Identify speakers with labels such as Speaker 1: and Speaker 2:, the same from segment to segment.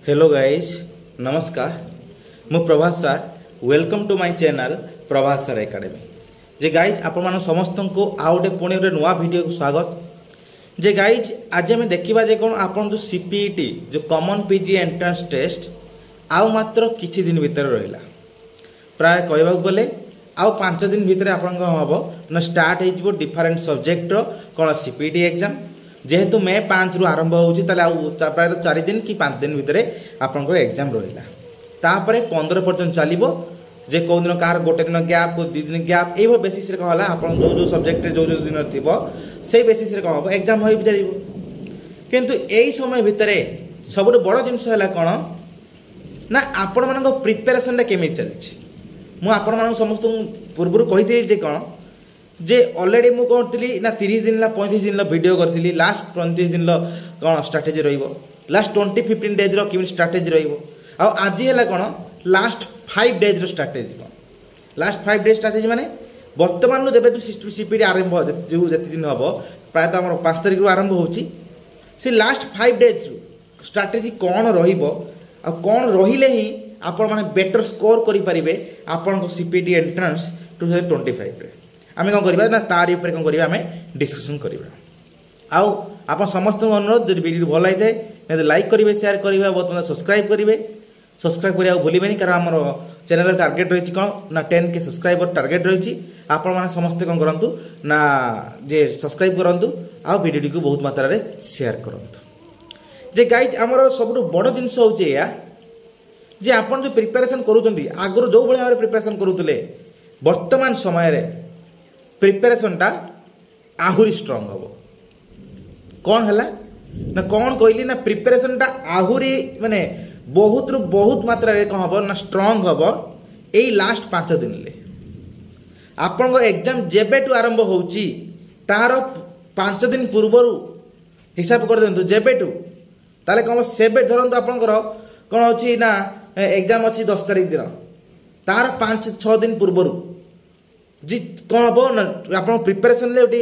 Speaker 1: Hello guys नमस्कार मु Prabhas sir welcome to my channel Prabhas sir academy जे गाइज आपण समस्त को आउटे पुणी गोटे नुआ वीडियो को स्वागत जे गाइज आज आम देखा जे कौन आपन जो सीपीईटी जो कॉमन पीजी एंट्रेंस टेस्ट आउ मात्र किछि दिन भीतर रहिला प्राय कहबा गले आउ 5 दिन भीतर आपन हम ना स्टार्ट हो डिफरेंट सब्जेक्ट कौन सीपीईटी एग्जाम जेहेतु मे 5 रु आरंभ होची प्राय 4 दिन कि 5 दिन भितर आपनकर एग्जाम रहिला तापरे 15 पर्यंत चलिबो जे को दिन कार गोटे दिन गैप को 2 दिन गैप एवो बेसिस रे कहला आपन जो सब्जेक्ट रे जो दिन थिबो से बेसिस रे कहबो एग्जाम होई जाइबो किंतु एई समय भितर सबुठ बड़ जिंस हला कोन ना आपण मानको प्रिपरेशन रे केमि चलछि मु आपण मानको समस्त पूर्वरु कहितली जे कोन जे ऑलरेडी मु कहती ना 30 दिन ला 35 दिन वीडियो करती लास्ट 35 दिन कौन स्ट्राटेजी रहिबो लास्ट 20-15 डेज रो कि स्ट्राटेजी रहिबो आ आज है कौन लास्ट 5 डेज रो स्ट्राटेजी कौन लास्ट 5 डेज स्ट्राटेजी माने वर्तमान जब सीपीडी आरंभ जो जति दिन हम प्रायतः आम 5 तारिख आरंभ होची से लास्ट 5 डेज स्ट्राटेजी कौन रहिबो आ कौन रहिले ही आपण माने बेटर स्कोर करि परिबे आपण को सीपीडी एंट्रेंस 2025 रे आम कौन करवा ना तारी ऊपर कौन करवा आम डिस्कसन करवा आउ आप समस्त अनुरोध जो वीडियो भल होता है लाइक करेंगे शेयर करेंगे बहुत सब्सक्राइब करेंगे सब्सक्राइब करने भूलें कारण आम चैनल टार्गेट रही कौन ना 10K सब्सक्राइबर टार्गेट रही आपण मैंने समस्ते कौन करूँ ना जे सब्सक्राइब करूँ आउ वीडियो को बहुत मात्रा रे शेयर करूँ जे गाइज आमर सब बड़ जिनस हूँ जे आपन जो प्रिपरेशन करूँ आगुरी जो भाव प्रिपरेशन करूले वर्तमान समय प्रिपरेशन टा आहुरी स्ट्रॉन्ग हम कौन है ना कौन कहली ना प्रिपरेशन टा आहुरी माने बहुत रु बहुत मात्रा रे कौन हम ना स्ट्रॉन्ग हम यही लास्ट 5 दिन ले आपण एग्जाम जेबेटू आरंभ होची तार 5 दिन पूर्वर हिसाब कर दिंतु जेबेटू ताले कौन सेबे धरतु आपंकर कौन अच्छी ना एग्जाम अच्छी 10 तारिख दिन तार 5-6 दिन पूर्वर जी कौन हम ना आप प्रिपरेशन टे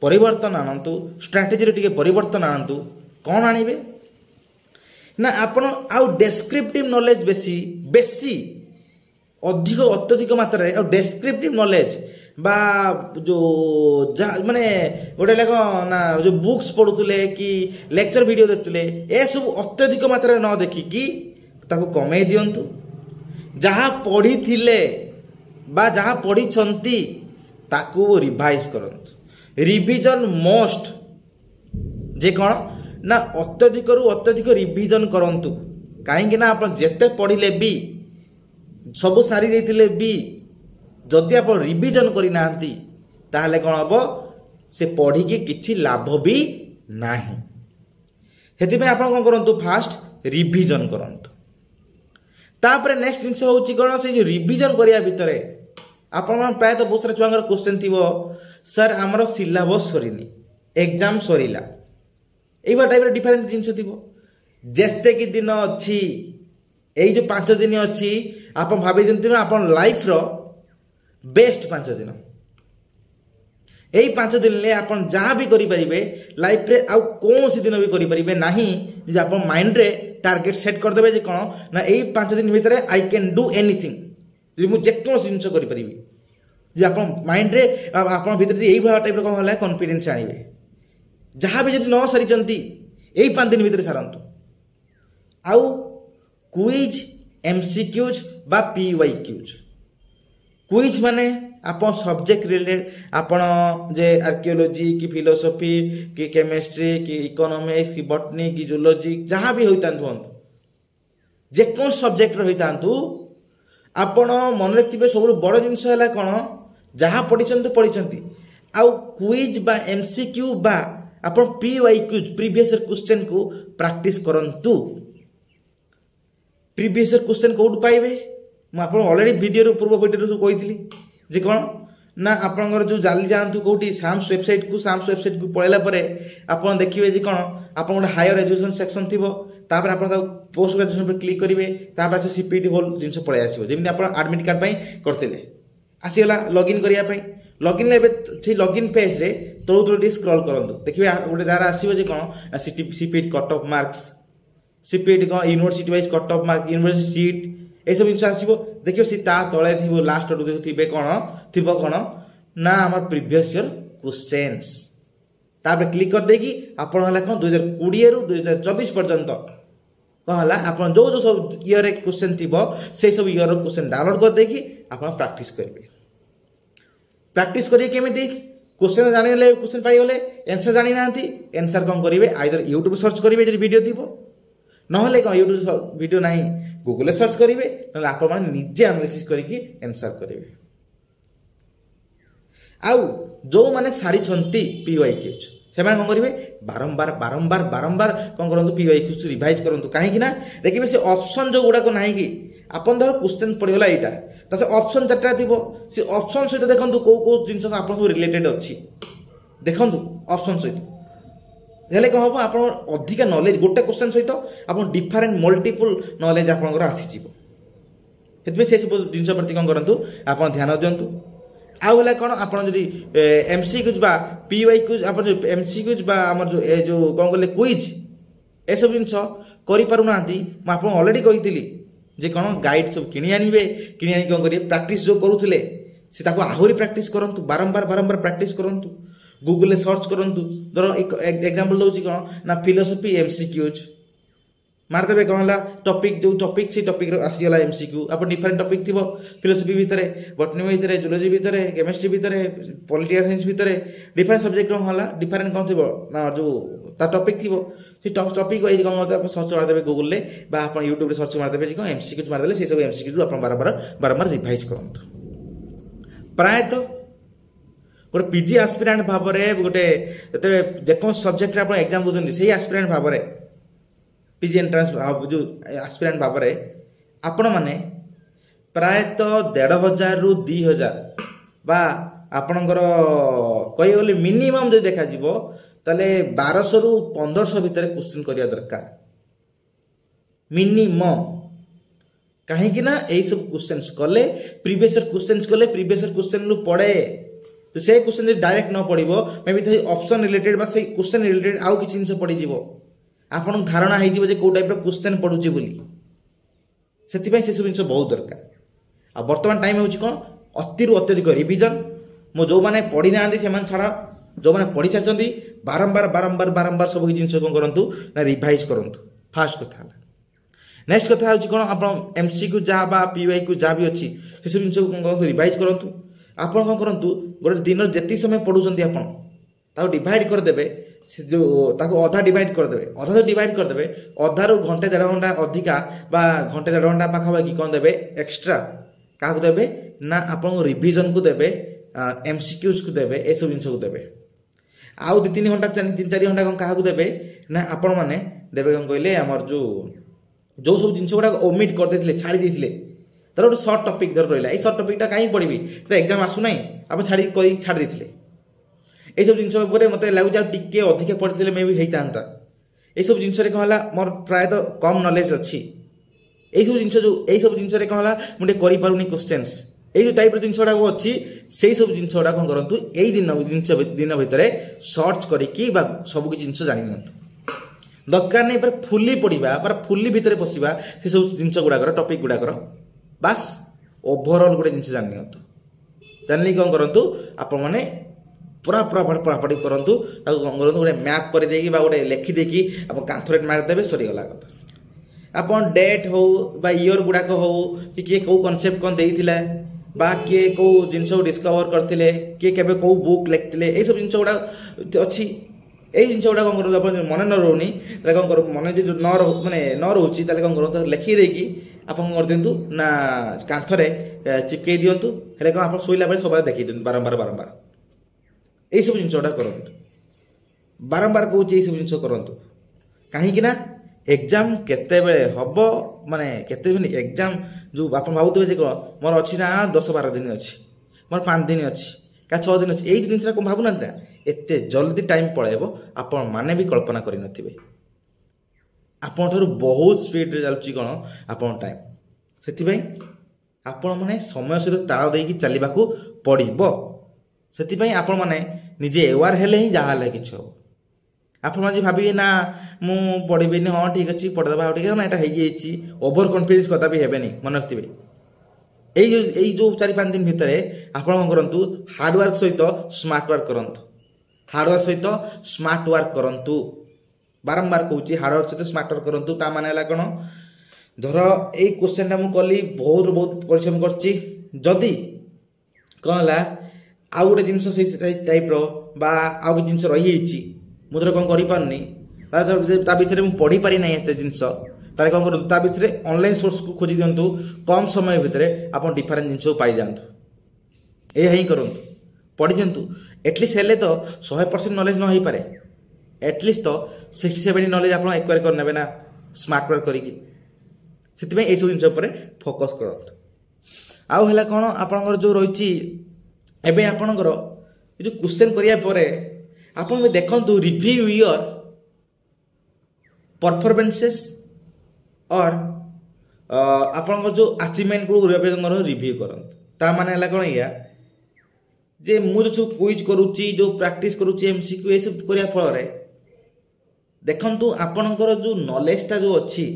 Speaker 1: परिवर्तन आणतु स्ट्राटेजी टे परिवर्तन आणतु कौन आणवे ना आपण आउ डेस्क्रिप्टिव नॉलेज बेसी बेसी अधिक अत्यधिक मात्रा रे डेस्क्रिप्टिव नॉलेज बा जो माने गोटे लेख ना जो बुक्स पढ़ुले कि लेक्चर वीडियो देखुले ए सब अत्यधिक मात्रा न देखिकी ताको कमे दियंतु जहाँ पढ़ी थिले बा जहाँ पढ़ी ताकू रिवाइज करंतु रिविजन मोस्ट जे कौन ना अत्यधिक रु अत्यधिक रिविजन करंतु कहीं ना आप जेते पढ़िले भी सब सारी देथिले भी जदि आप रिविजन करि नांती ताहले कौन हम से पढ़ी के किछि लाभ भी नाही हेति में आपण कोन करंतु फास्ट रिविजन करंतु तापर नेक्स्ट जिनस होची कौन से रिविजन करिया भितरे आपण प्राय तो बहुत सारा छुआंगर क्वेश्चन थी सर आमर सिलेबस सरीनी एग्जाम सरीला एइबा टाइप डिफरेंट जिनस थी जेते कि दिन अच्छी यही जो 5 दिन अच्छी आप भावी दिंतु आप लाइफ रो बेस्ट 5 दिन यही 5 दिन ले आप जहाँ भी करें लाइफ रे आउ कौन सी दिन भी करें ना जे आप माइंड रे टार्गेट सेट करदे जे कौन ना यही 5 दिन भितर आई कैन डू एनीथिंग जी मुझे जेकोसी जिन करी जे आप माइंड रे आप भीतर यही भाव टाइप कौन है कॉन्फिडेंस आनिबे जहाँ भी जब न सारी यही 5 दिन भितर सारंतु आउ क्विज एमसीक्यूज बा पीवाईक्यूज क्विज माने आप सब्जेक्ट रिलेटेड आपन जे आर्कियोलॉजी की फिलोसफी की केमिस्ट्री की इकोनॉमिक्स की बॉटनी की जूलॉजी जहाँ भी होता जेकोन सब्जेक्ट होता आपण मन रखिए सब बड़ जिनस है कौन जहाँ पढ़ी आउ क्विज बा एमसीक्यू बा आप पीवाईक्यूज प्रीवियस क्वेश्चन को प्रैक्टिस करंतु प्रीवियस क्वेश्चन कौट पाइबे मुझे ऑलरेडी वीडियो पूर्व वीडियो कही जे कौन ना आपंकर जो जाली जानतु कौटी साम्स वेबसाइट को पढ़ला आप देखिए जे कौन आप गोटे हायर एजुकेशन सेक्शन थी तापर आप पोस्ट ग्रेजुएशन पर क्लिक करेंगे तापर सीपीटी होल जिन पलि आसो जमी आप आडमिट कार्ड करते आसीगला लॉगिन करने लॉगिन से लॉगिन पेज रे तलू तलू स्क्रॉल करंतु देखिए गोटे जार आसो जे कौन CPT cut off marks CPT कौन university wise cut off mark university seat ए सब जिन आसो देखिए सी ता तले थी लास्ट थे कौन थी कौन ना आम प्रिवियस ईयर क्वेश्चंस तापर क्लिक कर देकी आपण हला कौन 2020 रु 2024 पर्यंत कौन है आप जो जो सब ईयर क्वेश्चन थी से सब ईयर क्वेश्चन डाउनलोड कर देकी आप प्रैक्टिस करेंगे प्रैक्टिस करिए केमी क्वेश्चन जाने क्वेश्चन पाइगले आंसर जानी ना आंसर कौन करेंगे आइदर यूट्यूब सर्च करेंगे जो वीडियो थी नहले कौन यूट्यूब वीडियो ना गूगल सर्च करेंगे ना आप निजे एनालिसिस करके आंसर करेंगे आउ जो मैंने सारी PYQ से कौन करेंगे बारंबार बारंबार बारंबार कौन करूँ PYQ रिवाइज करूँ कहीं देखिए से ऑप्शन जो गुड़ाक ना कि आपन धर क्वेश्चन पड़गला यहाँ से ऑप्शन चार्टा थी से ऑप्शन सहित देखो कौ कौ जिन आप सब रिलेटेड अच्छी देखु ऑप्शन सहित हेल्ले कौन हम आप अधिका नॉलेज गोटे क्वेश्चन सहित आप डिफरेंट मल्टीपल नॉलेज आपंकर आसीज से सब जिन प्रति कौन करूँ आप ध्यान दिंतु आउ है कौन आप MCQ PYQ आप MCQ आम जो कौन कहले क्विज ए सब जिन करना मुझे अलरेडी कही जे कौन गाइड सब किणी आनिबे किणी आनी कौन करिए प्रैक्टिस जो करूथिले से ताको आहुरी प्रैक्टिस करंतु बारंबार बारंबार प्रैक्टिस करंतु गूगल सर्च करंतु धर एक एग्जांपल दउची कौन ना फिलोसफी MCQज मारदेबे कौन है टॉपिक जो टॉपिक से टॉपिक आसीगला MCQ आप डिफरेंट टॉपिक थी फिलोसफी भितर बटनी भितर जूलॉजी भितर केमिस्ट्री भितर पॉलिटिकल साइंस भितर डिफरेंट सब्जेक्ट है डिफरेंट कौन थी ना जो ता टॉपिक थी से टॉपिक वाइज कौन आप सर्च मारदेबे गूगल आप यूट्यूब सर्च मारदेबे कौन MCQ मारदेले से सब MCQ आप बारंबार बारंबार रिवाइज करंतु प्रायतः गोटे PG एस्पिरेंट भाव में गोटे जो सब्जेक्ट आप एग्जाम दूसरी से एस्पिरेंट भाव में PG एंट्रांस जो एस्पिरेंट भाव में आपण मैंने प्रायतः 1500 रु 2000 बा आपणकर कही गले मिनिमम जो देखा ताले 1200 रु 1500 भितर क्वेश्चन करिया दरकार मिनिमम कहीं ना यही सब क्वेश्चंस कले प्रीवियस क्वेश्चन रु पड़े तो से क्वेश्चन डायरेक्ट न पड़ो मे भी ऑप्शन रिलेटेड बा से क्वेश्चन रिलेटेड आउ किसी जिन पड़ जाव आपन धारणा हो कौ टाइप क्वेश्चन पड़ुची बोली से सब जिन बहुत दरकार आ बर्तमान टाइम हो कौन अति अत्यधिक रिविजन मो जो मैंने पढ़ी ना से छाड़ जो मैंने पढ़ी सारी बारंबार बारंबार बारंबार सब जिन कौन करूँ ना रिवाइज करूँ फास्ट कथा नेक्स्ट कथा हूँ कौन आप MCQ जहाँ PYQ जहाँ भी अच्छी से सब जिन कौन करूँ रिवाइज करूँ आप कौन करूँ गोटे दिन जी समय पढ़ुंट आप डिवाइड करदे से जो अधा डिवाइड करदे अधा जो डिवाइड करदे अधारू घंटे 1.5 घंटा अधिका बा घंटे 1.5 घंटा पाखापाखि कौन देवे एक्सट्रा क्या देवे ना आप रिविजन को देवे MCQs को देवे ए सब जिन को देवे आउ 2-3 घंटा 3-4 घंटा कौन क्या देवे ना आपण मैंने देवे कौन कहले आमर जो सब जिन गुड़ा ओमिट करदे छाड़ी देते तर गोटे सर्ट टॉपिक धर रहा शर्ट टॉपिकटा कहीं पढ़ी तो एग्जाम आसुना आप छाड़ देते ये सब जिन मत लगुच टे अधिक पढ़ी मे भी होता ये सब जिन कौन है मोर प्रायतः कम नॉलेज अच्छी यही सब जिन कौन है मुझे करें क्वेश्चंस ये टाइप जिन गुड़ा अच्छी से सब जिन गुड़ा कौन करूँ यही दिन भितर सर्च करके सबकि जिन जानी दरकार नहीं पर फुली पढ़ा पर फुली भितर पशिबा से सब जिन गुड़ाकर टॉपिक गुड़ाकर बास ओभरऑल गोटे जिन जानी जानली कौन करूँ आप पूरा पूरा पढ़ापढ़ी करूँ कौन करूँ गोटे मैप कर गोटे लिखिदेकी आप कांथरे मारिदेवे सरीगला कथा आप डेट हो ईयर गुड़ाक हो कि किए कौ कनसेप्ट कौन देइथिला बा किए कौ जिन डिस्कवर करते किए केबे कौ बुक लिखते ये सब जिन गुड़ा अच्छी यही जिन गुड़ा कौन करूँ मन न रोनी कौन करूँ मन जो मानने न रोचे कौन करूँ लिखिदेकी आप कर दिंतु ना कांथरे चिपकई दिंतु हेल्ले कौन आप शोला बेले सब देखी दिंतु बारंबार बारंबार यही सब जिन गुड़ा करूँ बारंबार कौच यही सब जिन करूँ कहीं एग्जाम केते हम माने केते एग्जाम जो आप भावुवे कौन मोर अच्छी ना 10-12 दिन अच्छी मोर 5 दिन अच्छी क्या 6 दिन अच्छी यही जिन कौन भावुना एत जल्दी टाइम पलैब आपण मैंने भी कल्पना करें आपण बहुत स्पीड चलुची कौन आपण टाइम से आपण मैंने समय सहित ताल देकी चलने पड़ो से आपण मैंने निजे एवार हेले ही जहाँ कि हम ଆପଣ ଆଜି ଭାବିବେ ନା ମୁଁ ପଢ଼ିବିନି, ହଁ ଠିକ୍ ଅଛି ପଢ଼ିଦେବା ଆଉ ଟିକେ, ନା ଏଇଟା ହେଇଯାଇଛି, ଓଭର କନଫିଡେନ୍ସ କଥା ବି ହେବେନି, ମନେ ରଖିଥିବେ। ଏଇ ଯେଉଁ 4-5 ଦିନ ଭିତରେ ଆପଣ କ'ଣ କରନ୍ତୁ, ହାର୍ଡୱାର୍କ ସହିତ ସ୍ମାର୍ଟ ୱାର୍କ କରନ୍ତୁ। ହାର୍ଡୱାର୍କ ସହିତ ସ୍ମାର୍ଟ ୱାର୍କ କରନ୍ତୁ, ବାରମ୍ବାର କହୁଛି ହାର୍ଡୱାର୍କ ସହିତ ସ୍ମାର୍ଟ ୱାର୍କ କରନ୍ତୁ। ତା ମାନେ ହେଲା କ'ଣ, ଧର ଏଇ କ୍ୱେଶ୍ଚନଟା ମୁଁ କଲି, ବହୁତ ପରିଶ୍ରମ କରିଛି, ଯଦି କ'ଣ ହେଲା ଆଉ ଗୋଟେ ଜିନିଷ ସେଇ ଟାଇପ୍ର ବା ଆଉ କିଛି ଜିନିଷ ରହିଯାଇଛି, ମୁଁ ଧର କ'ଣ କରିପାରୁନି, ତା ବିଷୟରେ ମୁଁ ପଢ଼ିପାରି ନାହିଁ ଏତେ ଜିନିଷ, ତାହେଲେ କ'ଣ କରନ୍ତୁ, ତା ଭିତରେ ଅନଲାଇନ୍ ସୋର୍ସକୁ ଖୋଜି ଦିଅନ୍ତୁ। କମ୍ ସମୟ ଭିତରେ ଆପଣ ଡିଫରେଣ୍ଟ ଜିନିଷକୁ ପାଇଯାଆନ୍ତୁ। ଏହା ହିଁ କରନ୍ତୁ, ପଢ଼ି ଦିଅନ୍ତୁ। ଏଟଲିଷ୍ଟ ହେଲେ ତ 100% ନଲେଜ ନ ହେଇପାରେ, ଏଟଲିଷ୍ଟ ତ 60-70 ନଲେଜ ଆପଣ ଏକ୍ୱାର କରିନେବେ ନା ସ୍ମାର୍ଟ ୱାର୍କ କରିକି। ସେଥିପାଇଁ ଏଇସବୁ ଜିନିଷ ଉପରେ ଫୋକସ୍ କରନ୍ତୁ। ଆଉ ହେଲା କ'ଣ, ଆପଣଙ୍କର ଯେଉଁ ରହିଛି ଏବେ ଆପଣଙ୍କର ଏ ଯେଉଁ କ୍ୱେଶ୍ଚନ୍ କରିବା ପରେ ଆପଣ ଦେଖନ୍ତୁ, ରିଭ୍ୟୁ ୟର୍ ପରଫରମେନ୍ସେସ୍ ଅର୍ ଆପଣଙ୍କର ଯେଉଁ ଆଚିଭମେଣ୍ଟକୁ ରିଭ୍ୟୁ କରନ୍ତୁ। ତା ମାନେ ହେଲା କ'ଣ ଏଇଆ ଯେ ମୁଁ ଯେଉଁ କୁଇଜ୍ କରୁଛି, ଯେଉଁ ପ୍ରାକ୍ଟିସ୍ କରୁଛି MCQ ଏସବୁ କରିବା ଫଳରେ ଦେଖନ୍ତୁ ଆପଣଙ୍କର ଯେଉଁ ନଲେଜଟା ଯେଉଁ ଅଛି,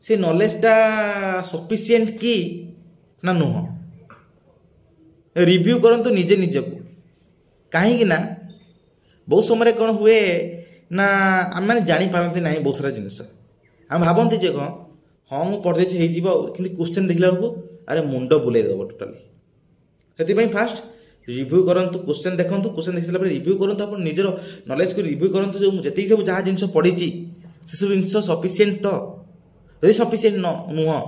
Speaker 1: ସେ ନଲେଜଟା ସଫିସିଏଣ୍ଟ କି ନା ନୁହଁ। ରିଭ୍ୟୁ କରନ୍ତୁ ନିଜେ ନିଜକୁ। କାହିଁକି ନା ବହୁତ ସମୟରେ କ'ଣ ହୁଏ ନା ଆମେମାନେ ଜାଣିପାରନ୍ତି ନାହିଁ ବହୁତ ସାରା ଜିନିଷ। ଆମେ ଭାବନ୍ତି ଯେ କ'ଣ, ହଁ ମୁଁ ପଢ଼ିଦେଇଛି ହେଇଯିବ, କିନ୍ତୁ କ୍ୱେଶ୍ଚନ୍ ଦେଖିଲା ବେଳକୁ ଆରେ ମୁଣ୍ଡ ବୁଲେଇ ଦେବ ଟୋଟାଲି। ସେଥିପାଇଁ ଫାଷ୍ଟ ରିଭ୍ୟୁ କରନ୍ତୁ, କ୍ୱେଶ୍ଚନ୍ ଦେଖନ୍ତୁ, କ୍ୱେଶ୍ଚନ୍ ଦେଖି ସାରିଲା ପରେ ରିଭ୍ୟୁ କରନ୍ତୁ, ଆପଣ ନିଜର ନଲେଜକୁ ରିଭ୍ୟୁ କରନ୍ତୁ। ଯେଉଁ ମୁଁ ଯେତିକି ସବୁ ଯାହା ଜିନିଷ ପଢ଼ିଛି ସେସବୁ ଜିନିଷ ସଫିସିଏଣ୍ଟ ତ, ଯଦି ସଫିସିଏଣ୍ଟ ନୁହଁ,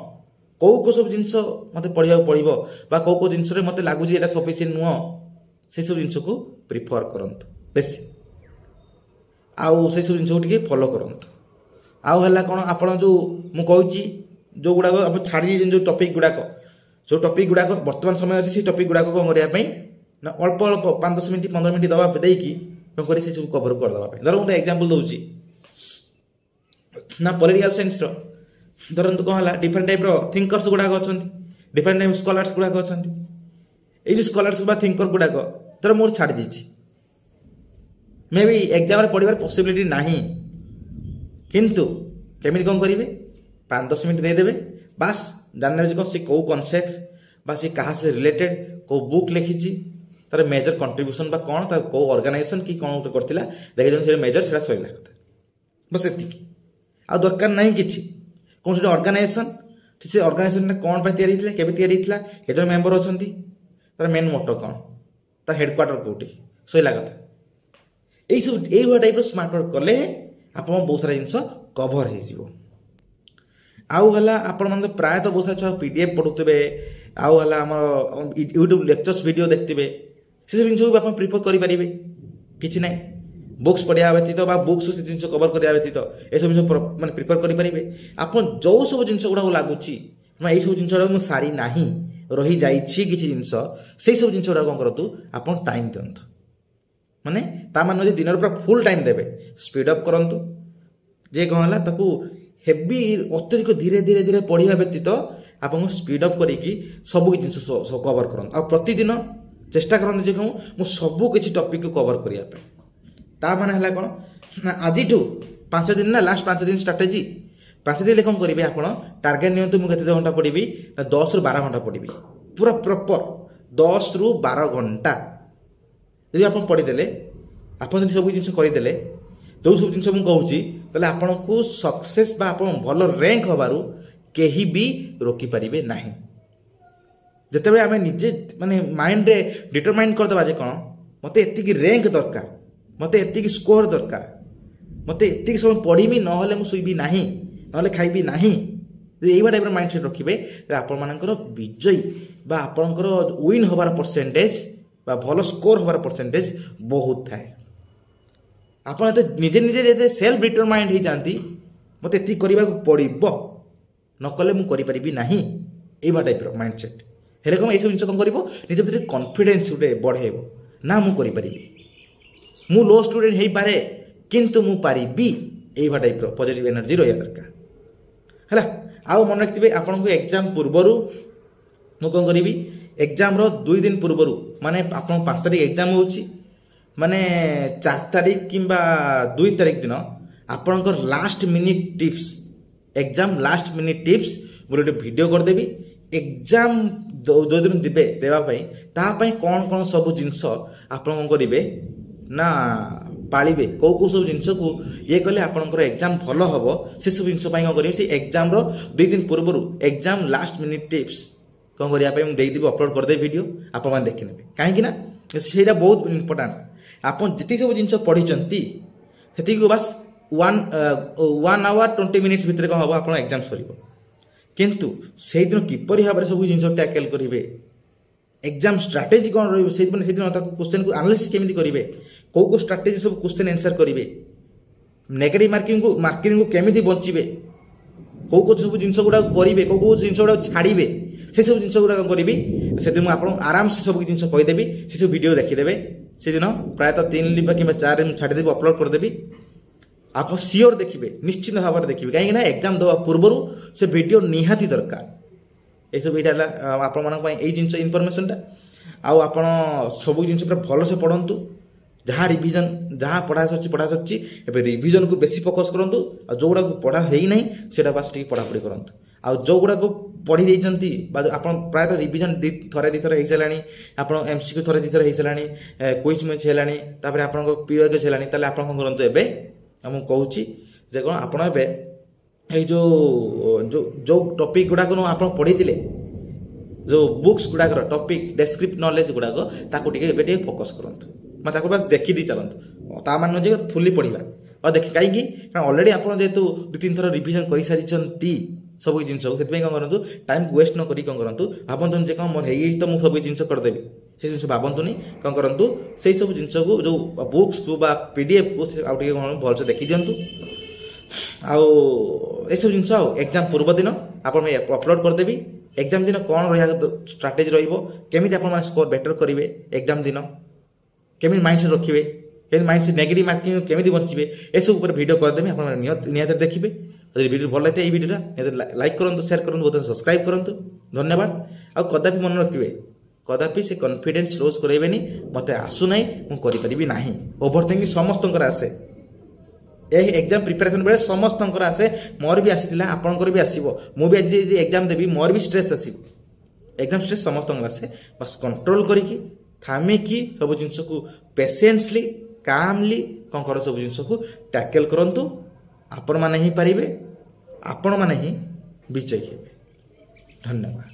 Speaker 1: କେଉଁ ସବୁ ଜିନିଷ ମୋତେ ପଢ଼ିବାକୁ ପଡ଼ିବ ବା କେଉଁ ଜିନିଷରେ ମୋତେ ଲାଗୁଛି ଏଇଟା ସଫିସିଏଣ୍ଟ ନୁହଁ, ସେସବୁ ଜିନିଷକୁ ପ୍ରିଫର କରନ୍ତୁ ବେଶୀ, ଆଉ ସେସବୁ ଜିନିଷକୁ ଟିକେ ଫଲୋ କରନ୍ତୁ। ଆଉ ହେଲା କ'ଣ, ଆପଣ ଯେଉଁ ମୁଁ କହୁଛି ଯେଉଁଗୁଡ଼ାକ ଆପଣ ଛାଡ଼ି ଦେଇଛନ୍ତି, ଯେଉଁ ଟପିକ୍ ଗୁଡ଼ାକ ବର୍ତ୍ତମାନ ସମୟ ଅଛି, ସେଇ ଟପିକ୍ ଗୁଡ଼ାକ କ'ଣ କରିବା ପାଇଁ ନା ଅଳ୍ପ 5-10 ମିନିଟ୍ 15 ମିନିଟ୍ ଦେବା ଦେଇକି କ'ଣ କରି ସେସବୁ କଭର କରିଦେବା ପାଇଁ। ଧର ଗୋଟେ ଏକ୍ଜାମ୍ପଲ୍ ଦେଉଛି ନା ପଲିଟିକାଲ ସାଇନ୍ସର, ଧରନ୍ତୁ କ'ଣ ହେଲା, ଡିଫରେଣ୍ଟ ଟାଇପ୍ର ଥିଙ୍କର୍ସ ଗୁଡ଼ାକ ଅଛନ୍ତି, ଡିଫରେଣ୍ଟ ଟାଇପ୍ ସ୍କଲାର୍ସ ଗୁଡ଼ାକ ଅଛନ୍ତି। ଏଇ ଯେଉଁ ସ୍କଲାର୍ସ ବା ଥିଙ୍କର ଗୁଡ଼ାକ ଧର ମୁଁ ଛାଡ଼ି ଦେଇଛି, ମେ ବି ଏକ୍ଜାମ୍ରେ ପଢ଼ିବାର ପସିବିଲିଟି ନାହିଁ, କିନ୍ତୁ କେମିତି କ'ଣ କରିବେ, 5-10 ମିନିଟ୍ ଦେଇଦେବେ, ବାସ୍ ଜାଣିନେବେ ଯେ କ'ଣ ସେ କେଉଁ କନସେପ୍ଟ ବା ସେ କାହା ସହ ରିଲେଟେଡ୍, କେଉଁ ବୁକ୍ ଲେଖିଛି, ତାର ମେଜର କଣ୍ଟ୍ରିବ୍ୟୁସନ୍ ବା କ'ଣ, ତାର କେଉଁ ଅର୍ଗାନାଇଜେସନ୍ କି କ'ଣ ଗୋଟେ କରିଥିଲା ଦେଖିଦିଅନ୍ତୁ, ସେ ମେଜର ସେଇଟା ସରିଲା କଥା, ବସ୍ ଏତିକି। ଆଉ ଦରକାର ନାହିଁ କିଛି କୌଣସି ଅର୍ଗାନାଇଜେସନ୍, ସେ ଅର୍ଗାନାଇଜେସନ୍ଟା କ'ଣ ପାଇଁ ତିଆରି ହେଇଥିଲା, କେବେ ତିଆରି ହେଇଥିଲା, କେତେଜଣ ମେମ୍ବର ଅଛନ୍ତି, ତାର ମେନ୍ ମୋଟୋ କ'ଣ, ତାର ହେଡ଼କ୍ୱାର୍ଟର କେଉଁଠି, ସରିଲା କଥା। এইভাবে টাইପ୍ର ସ୍ମାର୍ଟ ୱାର୍କ କଲେ ଆପଣ ବହୁତ ସାରା ଜିନିଷ କଭର ହେଇଯିବ। ଆଉ ହେଲା ଆପଣମାନେ ପ୍ରାୟତଃ ବହୁତ ସାରା ଛୁଆ PDF ପଢ଼ୁଥିବେ, ଆଉ ହେଲା ଆମର ୟୁଟ୍ୟୁବ୍ ଲେକ୍ଚର୍ସ ଭିଡ଼ିଓ ଦେଖିଥିବେ, ସେସବୁ ଜିନିଷକୁ ଆପଣ ପ୍ରିଫର କରିପାରିବେ, କିଛି ନାହିଁ। ବୁକ୍ସ ପଢ଼ିବା ବ୍ୟତୀତ ବା ବୁକ୍ସ ସେ ଜିନିଷ କଭର କରିବା ବ୍ୟତୀତ ଏସବୁ ଜିନିଷ ମାନେ ପ୍ରିଫର କରିପାରିବେ। ଆପଣ ଯେଉଁ ସବୁ ଜିନିଷ ଗୁଡ଼ାକ ଲାଗୁଛି ମାନେ ଏଇସବୁ ଜିନିଷ ଗୁଡ଼ାକ ମୁଁ ସାରି ନାହିଁ, ରହିଯାଇଛି କିଛି ଜିନିଷ, ସେଇସବୁ ଜିନିଷ ଗୁଡ଼ାକ କ'ଣ କରନ୍ତୁ, ଆପଣ ଟାଇମ୍ ଦିଅନ୍ତୁ। ମାନେ ତା ମାନେ ଯଦି ଦିନରେ ପୁରା ଫୁଲ୍ ଟାଇମ୍ ଦେବେ, ସ୍ପିଡ୍ ଅପ୍ କରନ୍ତୁ। ଯେ କ'ଣ ହେଲା, ତାକୁ ହେଭି ଅତ୍ୟଧିକ ଧୀରେ ଧୀରେ ଧୀରେ ପଢ଼ିବା ବ୍ୟତୀତ ଆପଣଙ୍କୁ ସ୍ପିଡ୍ ଅପ୍ କରିକି ସବୁ ଜିନିଷ କଭର କରନ୍ତୁ। ଆଉ ପ୍ରତିଦିନ ଚେଷ୍ଟା କରନ୍ତୁ ଯେ ମୁଁ ସବୁ କିଛି ଟପିକ୍କୁ କଭର କରିବା ପାଇଁ। ତା ମାନେ ହେଲା କ'ଣ ନା, ଆଜିଠୁ 5 ଦିନ ନା ଲାଷ୍ଟ 5 ଦିନ ଷ୍ଟ୍ରାଟେଜି, 5 ଦିନରେ କ'ଣ କରିବେ, ଆପଣ ଟାର୍ଗେଟ୍ ନିଅନ୍ତୁ, ମୁଁ କେତେ ଘଣ୍ଟା ପଢ଼ିବି ନା 10ରୁ 12 ଘଣ୍ଟା ପଢ଼ିବି, ପୁରା ପ୍ରପର୍ 10ରୁ 12 ଘଣ୍ଟା ଯଦି ଆପଣ ପଢ଼ିଦେଲେ, ଆପଣ ଯଦି ସବୁ ଜିନିଷ କରିଦେଲେ, ଯେଉଁ ସବୁ ଜିନିଷ ମୁଁ କହୁଛି, ତାହେଲେ ଆପଣଙ୍କୁ ସକ୍ସେସ୍ ବା ଆପଣ ଭଲ ର୍ୟାଙ୍କ ହେବାରୁ କେହି ବି ରୋକିପାରିବେ ନାହିଁ। ଯେତେବେଳେ ଆମେ ନିଜେ ମାନେ ମାଇଣ୍ଡରେ ଡିଟରମାଇନ୍ କରିଦେବା ଯେ କ'ଣ ମୋତେ ଏତିକି ର୍ୟାଙ୍କ ଦରକାର, ମୋତେ ଏତିକି ସ୍କୋର ଦରକାର, ମୋତେ ଏତିକି ସମୟ ପଢ଼ିବି, ନହେଲେ ମୁଁ ଶୋଇବି ନାହିଁ, ନହେଲେ ଖାଇବି ନାହିଁ, ଯଦି ଏଇଭଳିଆ ଟାଇପ୍ର ମାଇଣ୍ଡ ସେଟ୍ ରଖିବେ, ତାହେଲେ ଆପଣମାନଙ୍କର ବିଜୟୀ ବା ଆପଣଙ୍କର ୱିନ୍ ହେବାର ପରସେଣ୍ଟେଜ୍ ବା ଭଲ ସ୍କୋର ହେବାର ପରସେଣ୍ଟେଜ୍ ବହୁତ ଥାଏ। ଆପଣ ଏତେ ନିଜେ ନିଜେ ଯେତେ ସେଲ୍ଫ ଡିଟରମାଇଣ୍ଡ ହେଇଯାଆନ୍ତି, ମୋତେ ଏତିକି କରିବାକୁ ପଡ଼ିବ, ନ କଲେ ମୁଁ କରିପାରିବି ନାହିଁ, ଏଇଭଳିଆ ଟାଇପ୍ର ମାଇଣ୍ଡ ସେଟ୍ ହେଲେ କ'ଣ ଏଇସବୁ ଜିନିଷ କ'ଣ କରିବ, ନିଜ ଭିତରେ କନଫିଡେନ୍ସ ଗୋଟେ ବଢ଼େଇବ। ନା ମୁଁ କରିପାରିବି, ମୁଁ ଲୋ ଷ୍ଟୁଡେଣ୍ଟ ହେଇପାରେ କିନ୍ତୁ ମୁଁ ପାରିବି, ଏଇଭଳିଆ ଟାଇପ୍ର ପଜିଟିଭ୍ ଏନର୍ଜି ରହିବା ଦରକାର ହେଲା। ଆଉ ମନେ ରଖିଥିବେ, ଆପଣଙ୍କୁ ଏକ୍ଜାମ୍ ପୂର୍ବରୁ ମୁଁ କ'ଣ କରିବି, ଏକ୍ଜାମ୍ର 2 ଦିନ ପୂର୍ବରୁ, ମାନେ ଆପଣ 5 ତାରିଖ ଏକ୍ଜାମ୍ ହେଉଛି, माने 4 तारिख किंबा 2 तारिख दिन आपणकर last minute tips exam last minute tips गोटे वीडियो करदेवी एग्जाम जो दिन देवे देवाई तापाई कौन कौन सब जिनस आप करेंगे ना पालिबे कौ सब जिनस को ये कले आपंकर एग्जाम भल हम से सब जिनस कौन करेंगे से एग्जाम 2 दिन पूर्व एग्जाम लास्ट मिनिट टिप्स कौन करने देदेवी अपलोड करदे वीडियो आप देखने कहीं से बहुत इंपोर्टाट आप जिते सब जिन पढ़ी से बस 1 आवर 20 मिनिट्स भितर कौन हम आप एग्जाम सर किंतु से दिन किपर भाव में सब जिन टैकल करेंगे एग्जाम स्ट्राटेजी कौन रही क्वेश्चन को एनालिसिस केमी करेंगे कौ स्ट्राटेजी सब क्वेश्चन आंसर करेंगे नेगेटिव मार्किंग को केमी बचे कौ सब जिन गुड़ा करेंगे कौ जिन गुड़ा छाड़े से सब जिन गुड़ा करी से दिन आप आराम से सब जिन कहीदेवी से सब वीडियो देखीदे से दिन प्रायतः 3 कि 4 छाड़देवी अपलोड करदेवी आप सियोर देखिए निश्चित भाव में देखिए कहीं एग्जाम देवा पूर्व से वीडियो निहाती दरकार ये सब यहाँ आप जिन इनफर्मेशनटा आप सब जिन भल से पढ़तु जहाँ रिविजन जहाँ पढ़ा सच्ची एवं रिविजन को बेसी फोकस करूँ और जो गुड़ा पढ़ा है ना से बस टी पढ़ापढ़ी करूँ आउ जो गुड़ा पढ़ी देती आप प्रायतः रिविजन थरे दी थर हो सारे आप एमसीक्यू थरे दी थर हो सारे क्विज मैच है आप पीओएस है आप कौन करूँ एवं कहूँ कौन आप जो जो टॉपिक गुड़ाक आप पढ़ी जो बुक्स गुड़ाक टॉपिक डेस्क्रिप्ट नॉलेज गुड़ाक ताको टे फोकस करंतु मैं बस देखी दी चलतु ता मान जे फुली पढ़ा और देख कहीं ऑलरेडी आप जेहेतु 2-3 थर रिविजन कर सारी सब जिन से कौन करूँ टाइम वेस्ट न करी कौन करूँ भावतुनि जे कौन मोर तो मुझे सब जिन करदेवी से जिन भावतुनि कौन करूँ से सब जिन को जो बुक्स को पीडीएफ को आगे कौन भलसे देखी दिंतु आउ सब जिन एग्जाम पूर्व दिन आप अपलोड करदेवी एग्जाम दिन कौन रहा स्ट्राटेजी रमी आप स्कोर बेटर करेंगे एग्जाम दिन केमी माइंड से रखिए केमी माइंड से नेगेटिव मार्किंग केमी बचे ये सब वीडियो करदेवी आप निहत देखिए वीडियो भल लगता है ये वीडियो लाइक करूँ शेयर करूँ सब्सक्राइब करूँ धन्यवाद आ कदापि मन रखिए कदापि से कॉन्फिडेंस लूज करेंगे मत आसुना मुझे ना ओभर थिंकिंग समस्त आसे यही एग्जाम प्रिपरेशन बेले समस्त आसे मोर भी आसी आपंकर भी आसो मुझे आज एग्जाम देवी मोर भी स्ट्रेस आसो एग्जाम स्ट्रेस समस्त आसे बस कंट्रोल करी थामिकी सब जिन को पेशेंसली कामली कौन कर सब जिन को टैकल करूँ आपण मैंने ही पारे आपण मैंने ही विजयी हे। धन्यवाद।